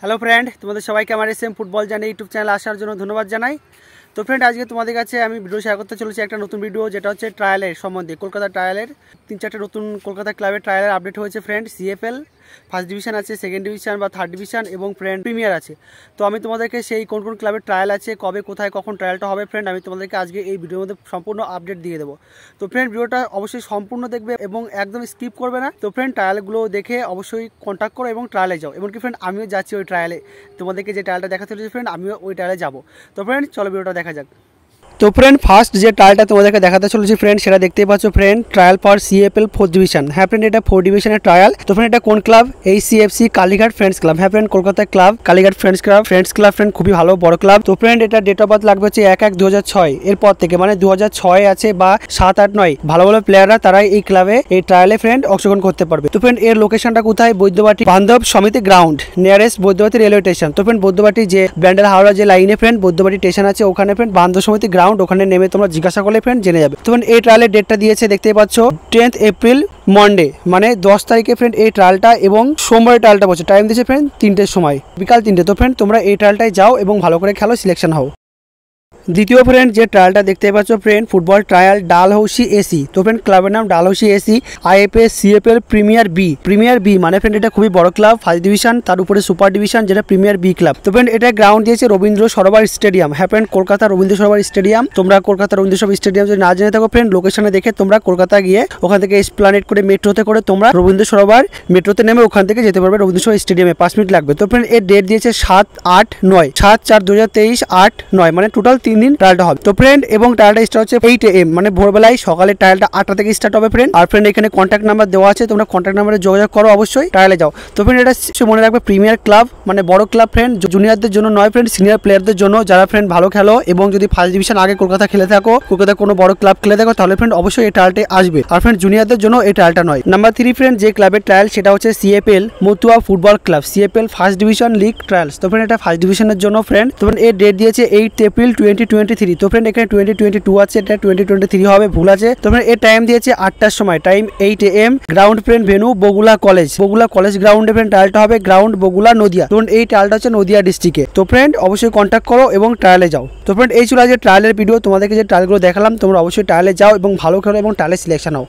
Hello friend, তোমাদের সবাইকে আমার এসএম ফুটবল জানি ইউটিউব চ্যানেলে আসার জন্য ধন্যবাদ জানাই। তো ফ্রেন্ড, আজকে তোমাদের কাছে আমি ভিডিও শেয়ার করতে চলেছি একটা নতুন ভিডিও, যেটা হচ্ছে ট্রায়ালের সম্বন্ধে। কলকাতা ট্রায়ালের 3-4টা নতুন কলকাতা ক্লাবের ট্রায়ালের আপডেট হয়েছে ফ্রেন্ড। সিএফএল ফার্স্ট ডিভিশন আছে, সেকেন্ড ডিভিশন বা থার্ড ডিভিশন এবং ফ্রেন্ড প্রিমিয়ার আছে। তো আমি তোমাদেরকে সেই কোন কোন ক্লাবের ট্রায়াল আছে, কবে কোথায় কখন ট্রায়ালটা হবে ফ্রেন্ড, আমি তোমাদেরকে আজকে এই ভিডিওর মধ্যে সম্পূর্ণ আপডেট দিয়ে দেবো। তো ফ্রেন্ড, ভিডিওটা অবশ্যই সম্পূর্ণ দেখবে এবং একদম স্কিপ করবে না। তো ফ্রেন্ড, ট্রায়ালগুলো দেখে অবশ্যই কন্ট্যাক্ট করো এবং ট্রায়ালে যাও। এমনকি ফ্রেন্ড, আমিও যাচ্ছি ওই ট্রায়ালে। তোমাদেরকে যে ট্রায়ালটা দেখাতে চলেছি ফ্রেন্ড, আমিও ওই ট্রায়ালে যাবো। তো ফ্রেন্ড, চলো ভিডিওটা দেখা যাক। তো ফ্রেন্ড, ফার্স্ট যে ট্রায়ালটা তোমাদেরকে দেখাতে চলেছি ফ্রেন্ড, সেটা দেখতেই পাচ্ছ friend, trial for CFL fourth division. হ্যাঁ ফ্রেন্ড, এটা 4 ডিভিশনের ট্রায়াল। তো ফ্রেন্ড, এটা কোন club? HCFC Kalighat friends club. হ্যাঁ ফ্রেন্ড, কলকাতার club Kalighat friends club friend, খুবই ভালো বড় ক্লাব। তো ফ্রেন্ড, এটা ডেট অফ বার্থ লাগবে হচ্ছে 1/1/2006 এরপর থেকে, মানে 2006 আছে বা 7, 8, 9 ভালো ভালো প্লেয়াররা তারাই এই ক্লাবে এই ট্রায়ালে ফ্রেন্ড অংশগ্রহণ করতে পারবে। তো ফ্রেন্ড, এর লোকেশনটা কোথায়? বৈদ্যবাটি বান্ধব সমিতি ground, nearest Baidyabati railway station. তো ফ্রেন্ড, বৈদ্যবাটি যে ব্যান্ডেল হাওড়া যে লাইনে ফ্রেন্ড বৈদ্যবাটি স্টেশন আছে, ওখানে ফ্রেন্ড বান্ধব সমিতি গ্রাউন্ড, ওখানে নেমে তোমরা জিজ্ঞাসা করলে ফ্রেন্ড জেনে যাবে। তো এই ট্রায়ালের ডেটটা দিয়েছে দেখতেই পাচ্ছ 10th এপ্রিল মন্ডে, মানে 10 তারিখে ফ্রেন্ড এই ট্রায়ালটা, এবং সোমবারের ট্রায়ালটা বলছে। টাইম দিয়েছে ফ্রেন্ড 3টের সময়, বিকাল 3টে। তো ফ্রেন্ড, তোমরা এই ট্রায়ালটায় যাও এবং ভালো করে খেলো, সিলেকশন হও। দ্বিতীয় ফ্রেন্ড যে ট্রায়ালটা দেখতে পাচ্ছ friend, football trial Dalhousie AC. তো ফ্রেন্ড, ক্লাবের নাম Dalhousie AC, IFA CFL premier B, মানে ফ্রেন্ড এটা খুবই বড় ক্লাব, ফার্স্ট ডিভিশন, তার উপরে সুপার ডিভিশন, যেটা প্রিমিয়ার বি ক্লাব। তো ফ্রেন্ড, এটা গ্রাউন্ড দিয়েছে রবীন্দ্র সরোবর স্টেডিয়াম। হ্যাঁ ফ্রেন্ড, কলকাতা রবীন্দ্র সরোবর স্টেডিয়াম। তোমরা কলকাতা রবীন্দ্র সরোবর স্টেডিয়াম যদি না জেনে থাকো ফ্রেন্ড, লোকেশনে দেখে তোমরা কলকাতা গিয়ে ওখান থেকে এসপ্লানেড করে মেট্রোতে করে তোমরা রবীন্দ্র সরোবর মেট্রোতে নেমে ওখান থেকে যেতে পারবে রবীন্দ্র সরোবর স্টেডিয়ামে। 5 মিনিট লাগবে। তো ফ্রেন্ড, এর ডেট দিয়েছে 7, 8, 9, 7/4/2023, 8, 9, মানে টোটাল 3 দিন ট্রায়ালটা হবে। তো ফ্রেন্ড, এবং ট্রায়ালটা স্টার্ট হচ্ছে 8 AM, মানে ভোরবেলায়, সকালে ট্রায়ালটা 8টা থেকে স্টার্ট হবে ফ্রেন্ড। আর ফ্রেন্ড, এখানে কন্ট্যাক্ট নাম্বার দেওয়া আছে, তোমরা কন্ট্যাক্ট নাম্বারে যোগাযোগ করো, অবশ্যই ট্রায়ালে যাও। তো ফ্রেন্ড, এটা মনে রাখবে প্রিমিয়ার ক্লাব, মানে বড় ক্লাব ফ্রেন্ড, জুনিয়রদের জন্য নয় ফ্রেন্ড, সিনিয়র প্লেয়ারদের জন্য, যারা ফ্রেন্ড ভালো খেলো এবং যদি ফার্স্ট ডিভিশন আগে কলকাতা খেলে থাকো, কলকাতা কোনো বড় ক্লাব খেলে থাকো, তাহলে ফ্রেন্ড অবশ্যই এই ট্রায়ালটা আসবে। আর ফ্রেন্ড, জুনিয়রদের জন্য এই ট্রায়ালটা নয়। নাম্বার 3 ফ্রেন্ড, যে ক্লাবের ট্রায়াল সেটা হচ্ছে CFL Matua football club, CFL first division league trials. তো ফ্রেন্ড, এটা ফার্স্ট ডিভিশনের জন্য ফ্রেন্ড। তো এর ডেট দিয়েছে 8 এপ্রিল 2023। তো ফ্রেন্ড, এখানে 2022 আছে, এটা 2023 হবে, ভুল আছে। তো ফ্রেন্ড, এর টাইম দিয়েছে 8টার সময়, time 8 AM। Ground friend venue Bagula college গ্রাউন্ডে ফ্রেন্ড ট্রায়ালটা হবে, গ্রাউন্ড বগুলা নদিয়া। তো এই ট্রায়ালটা হচ্ছে নদিয়া ডিস্ট্রিক্টে। তো ফ্রেন্ড, অবশ্যই কন্ট্যাক্ট করো এবং ট্রায়ালে যাও। তো ফ্রেন্ড, এই ছিল আজকে ট্রায়ালের ভিডিও। তোমাদেরকে যে ট্রায়ালগুলো দেখালাম, তোমরা অবশ্যই ট্রায়ালে যাও এবং ভালো খেলো এবং ট্রায়ালে সিলেকশন হও।